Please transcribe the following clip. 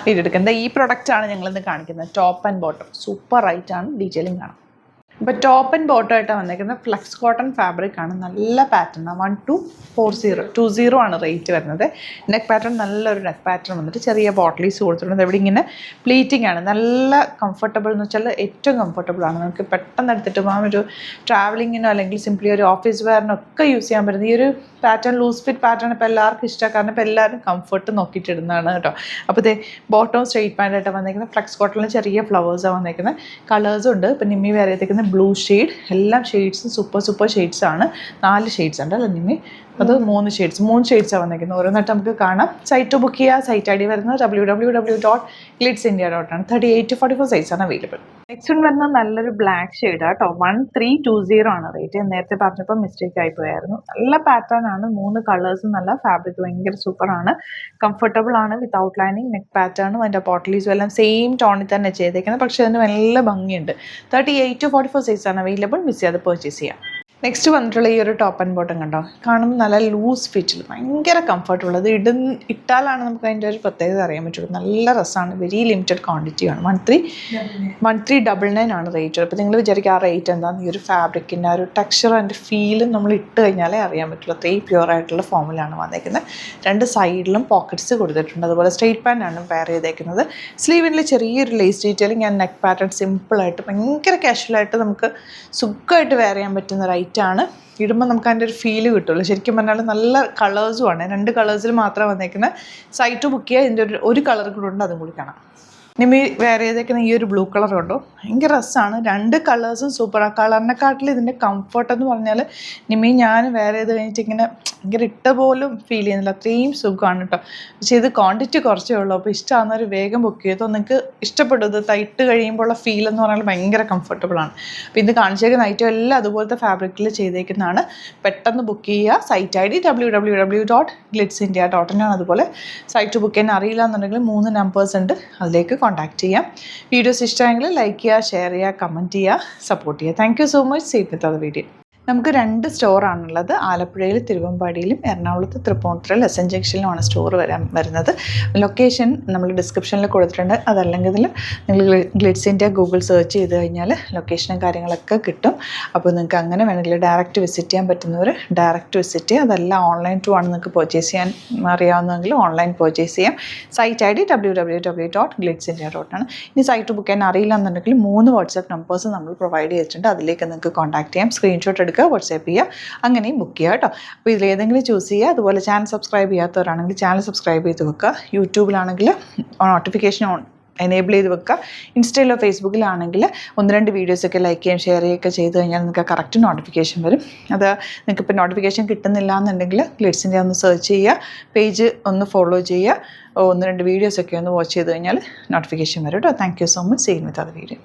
Video എടുക്കുന്നത് ഈ പ്രൊഡക്റ്റാണ് ഞങ്ങളിന്ന് കാണിക്കുന്നത്. ടോപ്പ് ആൻഡ് ബോട്ടം സൂപ്പർ ആയിട്ടാണ് ഡീറ്റെയിലിംഗ് കാണാം. ഇപ്പോൾ ടോപ്പ് ആൻഡ് ബോട്ടം ആയിട്ട് വന്നിരിക്കുന്നത് ഫ്ലെക്സ് കോട്ടൺ ഫാബ്രിക് ആണ്. നല്ല പാറ്റേൺ 1240 ആണ് റേറ്റ് വരുന്നത്. നെക്ക് പാറ്റേൺ നല്ലൊരു നെക്ക് പാറ്റേൺ വന്നിട്ട് ചെറിയ ബോട്ടിൽസ് കൊടുത്തിട്ടുണ്ട്. ഇവിടെ ഇങ്ങനെ പ്ലീറ്റിംഗ് ആണ്. നല്ല കംഫർട്ടബിൾ എന്ന് വെച്ചാൽ ഏറ്റവും കംഫർട്ടബിൾ ആണ്. നമുക്ക് പെട്ടെന്ന് എടുത്തിട്ട് പോകാൻ ഒരു ട്രാവലിങ്ങിനോ അല്ലെങ്കിൽ സിംപ്ലി ഒരു ഓഫീസ് വെയറിനോ ഒക്കെ യൂസ് ചെയ്യാൻ പറ്റുന്ന ഈ ഒരു പാറ്റേൺ ലൂസ് ഫിറ്റ് പാറ്റേൺ ഇപ്പോൾ എല്ലാവർക്കും ഇഷ്ടമാണ്. കാരണം ഇപ്പോൾ എല്ലാവരും കംഫർട്ട് നോക്കിയിട്ട് ഇടുന്നതാണ് കേട്ടോ. അപ്പോൾ ഇതേ ബോട്ടം സ്ട്രെയിറ്റ് പാൻ്റ് ആയിട്ട് വന്നിരിക്കുന്നത് ഫ്ലെക്സ് കോട്ടണിൽ ചെറിയ ഫ്ലവേഴ്സാണ് വന്നിരിക്കുന്നത്. കളേഴ്സും ഉണ്ട്. ഇപ്പോൾ നിമ്മി വേറെ എത്തിക്കുന്ന ബ്ലൂ ഷെയ്ഡ്, എല്ലാം ഷെയ്ഡ്സും സൂപ്പർ ഷെയ്ഡ്സ് ആണ്. 4 ഷെയ്ഡ്സ് ഉണ്ട് അല്ലേ നിമ്മി? അത് 3 ഷെയ്ഡ്സാണ് വന്നിരിക്കുന്നത്. ഓരോന്നായിട്ട് നമുക്ക് കാണാം. സൈറ്റ് ബുക്ക് ചെയ്യുക. സൈറ്റ് ID വരുന്നത് www.glitzindia.com ആണ്. 38 to 44 സൈസാണ് അവൈലബിൾ. നെക്സ്റ്റ് വരുന്നത് നല്ലൊരു ബ്ലാക്ക് ഷെയ്ഡ് കേട്ടോ. 1320 ആണ് റേറ്റ്. നേരത്തെ പറഞ്ഞപ്പോൾ മിസ്റ്റേക്ക് ആയിപ്പോയായിരുന്നു. നല്ല പാറ്റേൺ ആണ്. 3 കളേഴ്സും നല്ല ഫാബ്രിക് ഭയങ്കര സൂപ്പറാണ്. കംഫർട്ടബിൾ ആണ്. വിത്ത് ഔട്ട്ലൈനിങ് നെക്ക് പാറ്റേണും അതിൻ്റെ പോട്ടലീസും എല്ലാം സെയിം ടോണിൽ തന്നെ ചെയ്തേക്കുന്നത്. പക്ഷേ അതിന് നല്ല ഭംഗിയുണ്ട്. 38 to 44 സൈസാണ് അവൈലബിൾ. മിസ് ചെയ്യാതെ പർച്ചേസ് ചെയ്യാം. നെക്സ്റ്റ് വന്നിട്ടുള്ള ഈ ഒരു ടോപ്പ് ആൻഡ് ബോട്ടം കണ്ടോ, കാണുമ്പോൾ നല്ല ലൂസ് ഫിറ്റിൽ ഭയങ്കര കംഫർട്ടുള്ള. അത് ഇട്ടാലാണ് നമുക്ക് അതിൻ്റെ ഒരു പ്രത്യേകത അറിയാൻ പറ്റുള്ളൂ. നല്ല രസമാണ്. Very limited ക്വാണ്ടിറ്റിയാണ്. 1399 ആണ് റേറ്റ്. അപ്പോൾ നിങ്ങൾ വിചാരിക്കുക ആ റേറ്റ് എന്താണെന്ന്. ഈ ഒരു ഫാബ്രിക്കിൻ്റെ ആ ഒരു ടെക്സ്ചർ അതിൻ്റെ ഫീലും നമ്മൾ ഇട്ട് കഴിഞ്ഞാലേ അറിയാൻ പറ്റുള്ളൂ. അത്രയും പ്യുവർ ആയിട്ടുള്ള ഫോമിലാണ് വന്നേക്കുന്നത്. 2 സൈഡിലും പോക്കറ്റ്സ് കൊടുത്തിട്ടുണ്ട്. അതുപോലെ സ്ട്രെയിറ്റ് പാൻ്റാണ് പെയർ ചെയ്തേക്കുന്നത്. സ്ലീവിൽ ചെറിയൊരു lace detailing and neck pattern സിമ്പിളായിട്ട് ഭയങ്കര കാഷ്വലായിട്ട് നമുക്ക് സുഖമായിട്ട് വെയർ ചെയ്യാൻ പറ്റുന്ന ആണ്. ഇടുമ്പോൾ നമുക്ക് അതിൻ്റെ ഒരു ഫീല് കിട്ടുള്ളൂ. ശരിക്കും പറഞ്ഞാൽ നല്ല കളേഴ്സുമാണ്. 2 കളേഴ്സിൽ മാത്രം വന്നേക്കുന്നത്. സൈറ്റ് ബുക്ക് ചെയ്യുക. ഇതിൻ്റെ ഒരു കളർ കൂടെ ഉണ്ട്, അതും കൂടി കാണാം. നിമ്മി വേറെ ചെയ്തേക്കുന്ന ഈ ഒരു ബ്ലൂ കളർ ഉണ്ടോ, ഭയങ്കര രസമാണ്. 2 കളേഴ്സും സൂപ്പർ. ആ കളറിനെക്കാട്ടിൽ ഇതിൻ്റെ കംഫർട്ട് എന്ന് പറഞ്ഞാൽ നിമ്മി ഞാൻ വേറെ ചെയ്ത് കഴിഞ്ഞിട്ട് ഇങ്ങനെ ഭയങ്കര ഇട്ട പോലും ഫീൽ ചെയ്യുന്നില്ല. അത്രയും സുഖമാണ് കേട്ടോ. പക്ഷേ ഇത് ക്വാണ്ടിറ്റി കുറച്ചേ ഉള്ളൂ. അപ്പോൾ ഇഷ്ടമാകുന്നവർ വേഗം ബുക്ക് ചെയ്തോ. നിങ്ങൾക്ക് ഇഷ്ടപ്പെടും. ഇത് തയ്ട്ട് കഴിയുമ്പോഴുള്ള ഫീൽ എന്ന് പറഞ്ഞാൽ ഭയങ്കര കംഫർട്ടബിളാണ്. അപ്പോൾ ഇത് കാണിച്ചേക്കുന്ന ഐറ്റം എല്ലാം അതുപോലത്തെ ഫാബ്രിക്കിൽ ചെയ്തേക്കുന്നതാണ്. പെട്ടെന്ന് ബുക്ക് ചെയ്യുക. സൈറ്റ് ID www.glitzindia.com ആണ്. അതുപോലെ സൈറ്റ് ബുക്ക് ചെയ്യാൻ അറിയില്ല എന്നുണ്ടെങ്കിൽ 3 നമ്പേഴ്സ് ഉണ്ട്, അതിലേക്ക് കോൺടാക്ട് ചെയ്യാം. വീഡിയോസ് ഇഷ്ടമെങ്കിൽ ലൈക്ക് ചെയ്യുക, ഷെയർ ചെയ്യുക, കമൻറ്റ് ചെയ്യുക, സപ്പോർട്ട് ചെയ്യുക. Thank you so much. See with അത് വീഡിയോ. നമുക്ക് 2 സ്റ്റോറാണുള്ളത്. ആലപ്പുഴയിൽ തിരുവമ്പാടിയിലും എറണാകുളത്ത് തൃപ്പൂണിത്തുറയിൽ SN ജംഗ്ഷനിലുമാണ് സ്റ്റോർ വരുന്നത്. ലൊക്കേഷൻ നമ്മൾ ഡിസ്ക്രിപ്ഷനിൽ കൊടുത്തിട്ടുണ്ട്. അതല്ലെങ്കിൽ നിങ്ങൾ ഗ്ലിറ്റ്സ് ഇന്ത്യ ഗൂഗിൾ സെർച്ച് ചെയ്ത് കഴിഞ്ഞാൽ ലൊക്കേഷനും കാര്യങ്ങളൊക്കെ കിട്ടും. അപ്പോൾ നിങ്ങൾക്ക് അങ്ങനെ വേണമെങ്കിൽ ഡയറക്റ്റ് വിസിറ്റ് ചെയ്യാൻ പറ്റുന്നവർ ഡയറക്റ്റ് വിസിറ്റ് ചെയ്യുക. അതെല്ലാം ഓൺലൈൻ ത്രൂ ആണ് നിങ്ങൾക്ക് പർച്ചേസ് ചെയ്യാൻ അറിയാവുന്നതെങ്കിൽ ഓൺലൈൻ പർച്ചേസ് ചെയ്യാം. സൈറ്റ് ID www.glitzindia.com ആണ്. ഇനി സൈറ്റ് ബുക്ക് ചെയ്യാൻ അറിയില്ല എന്നുണ്ടെങ്കിൽ 3 വാട്സാപ്പ് നമ്പേഴ്സ് നമ്മൾ പ്രൊവൈഡ് ചെയ്തിട്ടുണ്ട്. അതിലേക്ക് നിങ്ങൾക്ക് കോൺടാക്ട് ചെയ്യാം. സ്ക്രീൻഷോട്ട് എടുക്കുക, വാട്സാപ്പ് ചെയ്യുക, അങ്ങനെയും ബുക്ക് ചെയ്യുക കേട്ടോ. അപ്പോൾ ഇതിലേതെങ്കിലും ചൂസ് ചെയ്യുക. അതുപോലെ ചാനൽ സബ്സ്ക്രൈബ് ചെയ്യാത്തവരാണെങ്കിൽ ചാനൽ സബ്സ്ക്രൈബ് ചെയ്ത് വെക്കുക. യൂട്യൂബിലാണെങ്കിൽ നോട്ടിഫിക്കേഷൻ എനേബിൾ ചെയ്ത് വെക്കുക. ഇൻസ്റ്റയിലോ ഫേസ്ബുക്കിലാണെങ്കിൽ 1-2 വീഡിയോസൊക്കെ ലൈക്ക് ചെയ്യുകയും ഷെയർ ചെയ്യുകയൊക്കെ ചെയ്ത് കഴിഞ്ഞാൽ നിങ്ങൾക്ക് കറക്റ്റ് നോട്ടിഫിക്കേഷൻ വരും. അത് നിങ്ങൾക്ക് ഇപ്പോൾ നോട്ടിഫിക്കേഷൻ കിട്ടുന്നില്ല എന്നുണ്ടെങ്കിൽ ഗ്ലിറ്റ്സ് ഇന്ത്യ ഒന്ന് സെർച്ച് ചെയ്യുക, പേജ് ഒന്ന് ഫോളോ ചെയ്യുക, 1-2 വീഡിയോസൊക്കെ ഒന്ന് വാച്ച് ചെയ്ത് കഴിഞ്ഞാൽ നോട്ടിഫിക്കേഷൻ വരും കേട്ടോ. Thank you so much. See with അത് വീഡിയോ.